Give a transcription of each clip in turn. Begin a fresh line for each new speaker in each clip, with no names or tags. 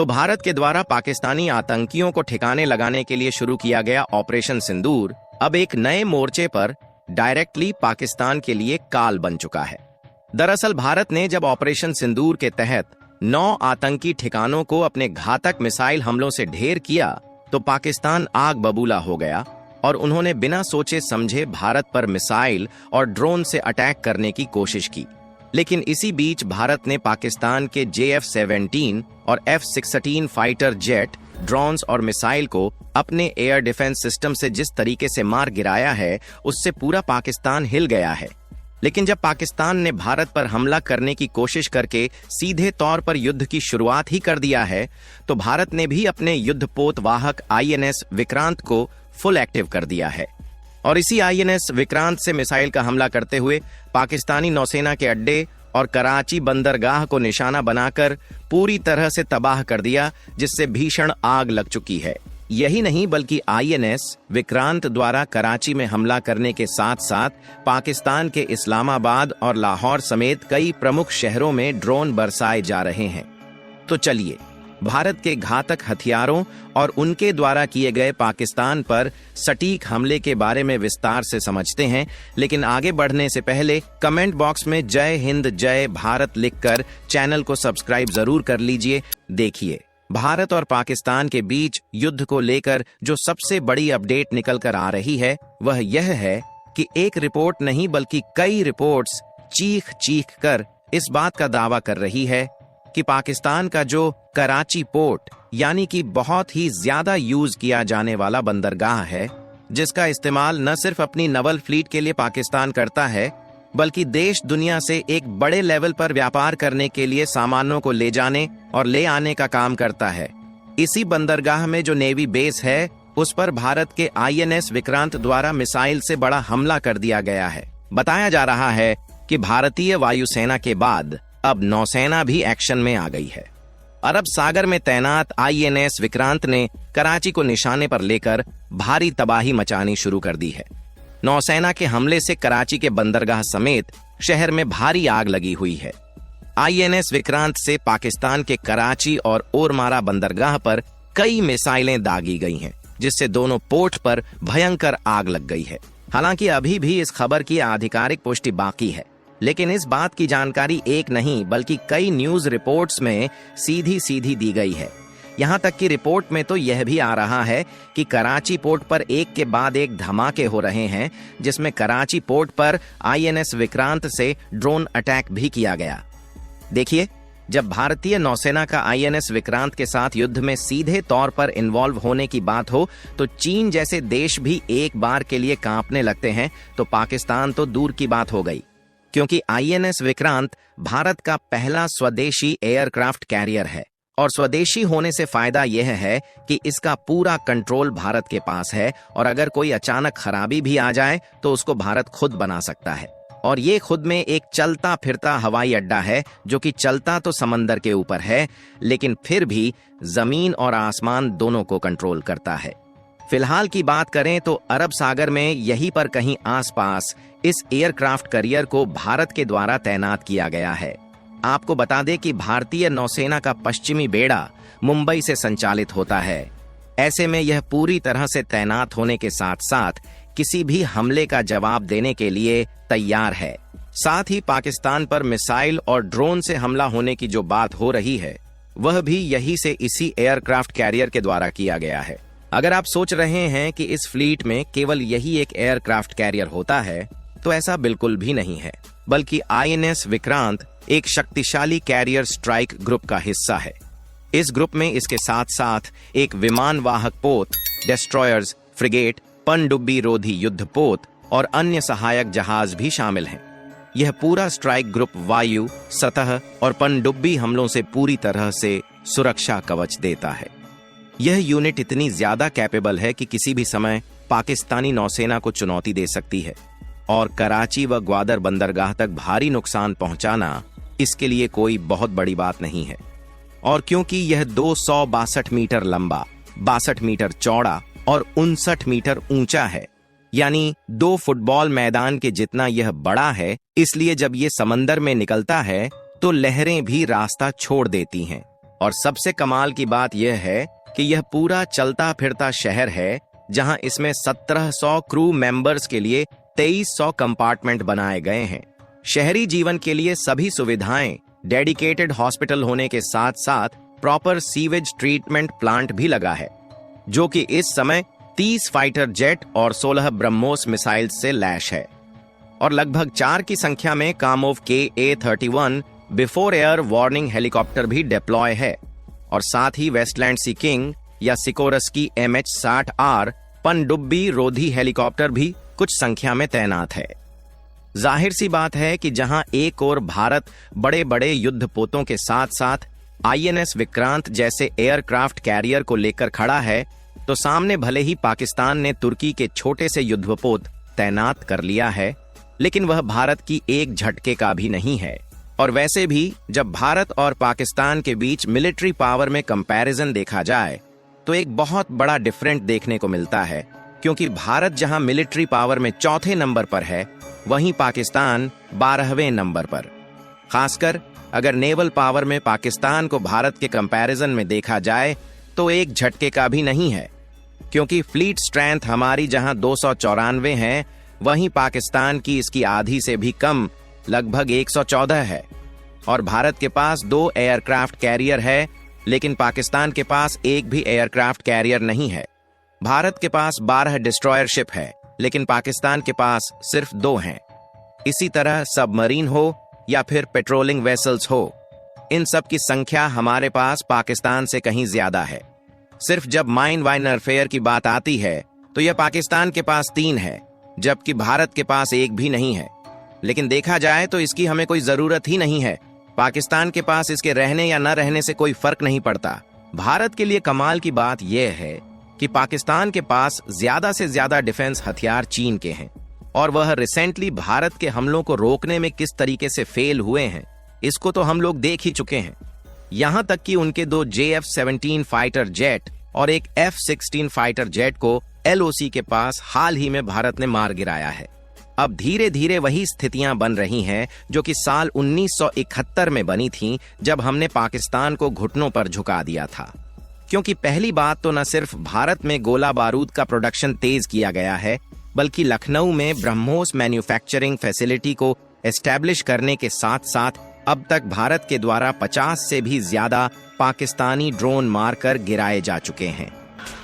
तो भारत के द्वारा पाकिस्तानी आतंकियों को ठिकाने लगाने के लिए शुरू किया गया ऑपरेशन सिंदूर अब एक नए मोर्चे पर डायरेक्टली पाकिस्तान के लिए काल बन चुका है। दरअसल भारत ने जब ऑपरेशन सिंदूर के तहत 9 आतंकी ठिकानों को अपने घातक मिसाइल हमलों से ढेर किया तो पाकिस्तान आग बबूला हो गया और उन्होंने बिना सोचे समझे भारत पर मिसाइल और ड्रोन से अटैक करने की कोशिश की। लेकिन इसी बीच भारत ने पाकिस्तान के JF-17 और F-16 फाइटर जेट, ड्रोन्स और मिसाइल को अपने एयर डिफेंस सिस्टम से जिस तरीके से मार गिराया है उससे पूरा पाकिस्तान हिल गया है। लेकिन जब पाकिस्तान ने भारत पर हमला करने की कोशिश करके सीधे तौर पर युद्ध की शुरुआत ही कर दिया है तो भारत ने भी अपने युद्धपोत वाहक INS विक्रांत को फुल एक्टिव कर दिया है और इसी INS विक्रांत से मिसाइल का हमला करते हुए पाकिस्तानी नौसेना के अड्डे और कराची बंदरगाह को निशाना बनाकर पूरी तरह से तबाह कर दिया, जिससे भीषण आग लग चुकी है। यही नहीं बल्कि INS विक्रांत द्वारा कराची में हमला करने के साथ साथ पाकिस्तान के इस्लामाबाद और लाहौर समेत कई प्रमुख शहरों में ड्रोन बरसाए जा रहे हैं। तो चलिए भारत के घातक हथियारों और उनके द्वारा किए गए पाकिस्तान पर सटीक हमले के बारे में विस्तार से समझते हैं। लेकिन आगे बढ़ने से पहले कमेंट बॉक्स में जय हिंद जय भारत लिखकर चैनल को सब्सक्राइब जरूर कर लीजिए। देखिए, भारत और पाकिस्तान के बीच युद्ध को लेकर जो सबसे बड़ी अपडेट निकल कर आ रही है वह यह है कि एक रिपोर्ट नहीं बल्कि कई रिपोर्ट्स चीख चीख कर इस बात का दावा कर रही है कि पाकिस्तान का जो कराची पोर्ट यानी कि बहुत ही ज्यादा यूज किया जाने वाला बंदरगाह है, जिसका इस्तेमाल न सिर्फ अपनी नवल फ्लीट के लिए पाकिस्तान करता है बल्कि देश दुनिया से एक बड़े लेवल पर व्यापार करने के लिए सामानों को ले जाने और ले आने का काम करता है। इसी बंदरगाह में जो नेवी बेस है उस पर भारत के INS विक्रांत द्वारा मिसाइल से बड़ा हमला कर दिया गया है। बताया जा रहा है कि भारतीय वायुसेना के बाद अब नौसेना भी एक्शन में आ गई है। अरब सागर में तैनात INS विक्रांत ने कराची को निशाने पर लेकर भारी तबाही मचानी शुरू कर दी है। नौसेना के हमले से कराची के बंदरगाह समेत शहर में भारी आग लगी हुई है। INS विक्रांत से पाकिस्तान के कराची और ओरमारा बंदरगाह पर कई मिसाइलें दागी गई हैं, जिससे दोनों पोर्ट पर भयंकर आग लग गई है। हालांकि अभी भी इस खबर की आधिकारिक पुष्टि बाकी है, लेकिन इस बात की जानकारी एक नहीं बल्कि कई न्यूज रिपोर्ट्स में सीधी सीधी दी गई है। यहाँ तक कि रिपोर्ट में तो यह भी आ रहा है कि कराची पोर्ट पर एक के बाद एक धमाके हो रहे हैं, जिसमें कराची पोर्ट पर INS विक्रांत से ड्रोन अटैक भी किया गया। देखिए, जब भारतीय नौसेना का INS विक्रांत के साथ युद्ध में सीधे तौर पर इन्वॉल्व होने की बात हो तो चीन जैसे देश भी एक बार के लिए कांपने लगते हैं, तो पाकिस्तान तो दूर की बात हो गई, क्योंकि INS विक्रांत भारत का पहला स्वदेशी एयरक्राफ्ट कैरियर है और स्वदेशी होने से फायदा यह है कि इसका पूरा कंट्रोल भारत के पास है और अगर कोई अचानक खराबी भी आ जाए तो उसको भारत खुद बना सकता है। और ये खुद में एक चलता फिरता हवाई अड्डा है, जो कि चलता तो समंदर के ऊपर है लेकिन फिर भी जमीन और आसमान दोनों को कंट्रोल करता है। फिलहाल की बात करें तो अरब सागर में यहीं पर कहीं आसपास इस एयरक्राफ्ट कैरियर को भारत के द्वारा तैनात किया गया है। आपको बता दें कि भारतीय नौसेना का पश्चिमी बेड़ा मुंबई से संचालित होता है। ऐसे में यह पूरी तरह से तैनात होने के साथ साथ किसी भी हमले का जवाब देने के लिए तैयार है। साथ ही पाकिस्तान पर मिसाइल और ड्रोन से हमला होने की जो बात हो रही है वह भी यही से इसी एयरक्राफ्ट कैरियर के द्वारा किया गया है। अगर आप सोच रहे हैं कि इस फ्लीट में केवल यही एक एयरक्राफ्ट कैरियर होता है तो ऐसा बिल्कुल भी नहीं है, बल्कि INS विक्रांत एक शक्तिशाली कैरियर स्ट्राइक ग्रुप का हिस्सा है। इस ग्रुप में इसके साथ साथ एक विमान वाहक पोत, डिस्ट्रॉयर्स, फ्रिगेट, पनडुब्बी रोधी युद्धपोत और अन्य सहायक जहाज भी शामिल हैं। यह पूरा स्ट्राइक ग्रुप वायु, सतह और पनडुब्बी हमलों से पूरी तरह से सुरक्षा कवच देता है। यह यूनिट इतनी ज्यादा कैपेबल है कि किसी भी समय पाकिस्तानी नौसेना को चुनौती दे सकती है और कराची व ग्वादर बंदरगाह तक भारी नुकसान पहुंचाना इसके लिए कोई बहुत बड़ी बात नहीं है। और क्योंकि यह 262 मीटर लंबा, 62 मीटर चौड़ा और 59 मीटर ऊंचा है, यानी 2 फुटबॉल मैदान के जितना यह बड़ा है, इसलिए जब ये समंदर में निकलता है तो लहरें भी रास्ता छोड़ देती हैं और सबसे कमाल की बात यह है कि यह पूरा चलता फिरता शहर है जहां इसमें 1700 क्रू मेंबर्स के लिए 2300 कंपार्टमेंट बनाए गए हैं। शहरी जीवन के लिए सभी सुविधाएं, डेडिकेटेड हॉस्पिटल होने के साथ साथ प्रॉपर सीवेज ट्रीटमेंट प्लांट भी लगा है, जो कि इस समय 30 फाइटर जेट और 16 ब्रह्मोस मिसाइल से लैश है। और लगभग 4 की संख्या में Kamov KA-31 before air warning helicopter भी डिप्लॉय है। और साथ ही वेस्टलैंड सी किंग या सिकोरस्की MH-60R पनडुब्बी रोधी हेलीकॉप्टर भी कुछ संख्या में तैनात है। जाहिर सी बात है कि जहां एक ओर भारत बड़े बड़े युद्धपोतों के साथ साथ INS विक्रांत जैसे एयरक्राफ्ट कैरियर को लेकर खड़ा है, तो सामने भले ही पाकिस्तान ने तुर्की के छोटे से युद्धपोत तैनात कर लिया है, लेकिन वह भारत की एक झटके का भी नहीं है। और वैसे भी जब भारत और पाकिस्तान के बीच मिलिट्री पावर में कंपैरिजन देखा जाए तो एक बहुत बड़ा डिफरेंट देखने को मिलता है, क्योंकि भारत जहां मिलिट्री पावर में चौथे नंबर पर है, वहीं पाकिस्तान 12वें नंबर पर। खासकर अगर नेवल पावर में पाकिस्तान को भारत के कंपैरिजन में देखा जाए तो एक झटके का भी नहीं है, क्योंकि फ्लीट स्ट्रेंथ हमारी जहां 294 है, वहीं पाकिस्तान की इसकी आधी से भी कम लगभग 114 है। और भारत के पास 2 एयरक्राफ्ट कैरियर है, लेकिन पाकिस्तान के पास एक भी एयरक्राफ्ट कैरियर नहीं है। भारत के पास 12 डिस्ट्रॉयर शिप है, लेकिन पाकिस्तान के पास सिर्फ 2 हैं। इसी तरह सबमरीन हो या फिर पेट्रोलिंग वेसल्स हो, इन सब की संख्या हमारे पास पाकिस्तान से कहीं ज्यादा है। सिर्फ जब माइन वारफेयर की बात आती है तो यह पाकिस्तान के पास 3 है, जबकि भारत के पास एक भी नहीं है। लेकिन देखा जाए तो इसकी हमें कोई जरूरत ही नहीं है। पाकिस्तान के पास इसके रहने या न रहने से कोई फर्क नहीं पड़ता। भारत के लिए कमाल की बात यह है कि पाकिस्तान के पास ज्यादा से ज्यादा डिफेंस हथियार चीन के हैं, और वह रिसेंटली भारत के हमलों को रोकने में किस तरीके से फेल हुए हैं, इसको तो हम लोग देख ही चुके हैं। यहां तक कि उनके 2 JF-17 फाइटर जेट और एक F-16 फाइटर जेट को LOC के पास हाल ही में भारत ने मार गिराया है। अब धीरे धीरे वही स्थितियां बन रही हैं जो कि साल 1971 में बनी थीं, जब हमने पाकिस्तान को घुटनों पर झुका दिया था। क्योंकि पहली बात तो न सिर्फ भारत में गोला बारूद का प्रोडक्शन तेज किया गया है, बल्कि लखनऊ में ब्रह्मोस मैन्युफैक्चरिंग फैसिलिटी को एस्टैब्लिश करने के साथ साथ अब तक भारत के द्वारा 50 से भी ज्यादा पाकिस्तानी ड्रोन मारकर गिराए जा चुके हैं।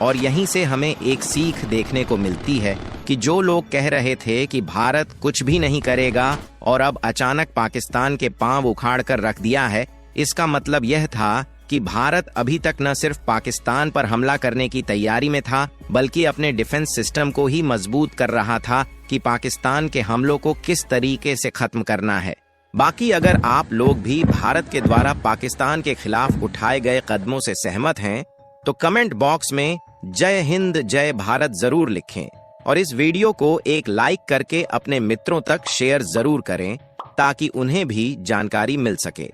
और यहीं से हमें एक सीख देखने को मिलती है कि जो लोग कह रहे थे कि भारत कुछ भी नहीं करेगा और अब अचानक पाकिस्तान के पांव उखाड़ कर रख दिया है, इसका मतलब यह था कि भारत अभी तक न सिर्फ पाकिस्तान पर हमला करने की तैयारी में था, बल्कि अपने डिफेंस सिस्टम को ही मजबूत कर रहा था कि पाकिस्तान के हमलों को किस तरीके से खत्म करना है। बाकी अगर आप लोग भी भारत के द्वारा पाकिस्तान के खिलाफ उठाए गए कदमों से सहमत हैं, तो कमेंट बॉक्स में जय हिंद जय भारत जरूर लिखें, और इस वीडियो को एक लाइक करके अपने मित्रों तक शेयर जरूर करें ताकि उन्हें भी जानकारी मिल सके।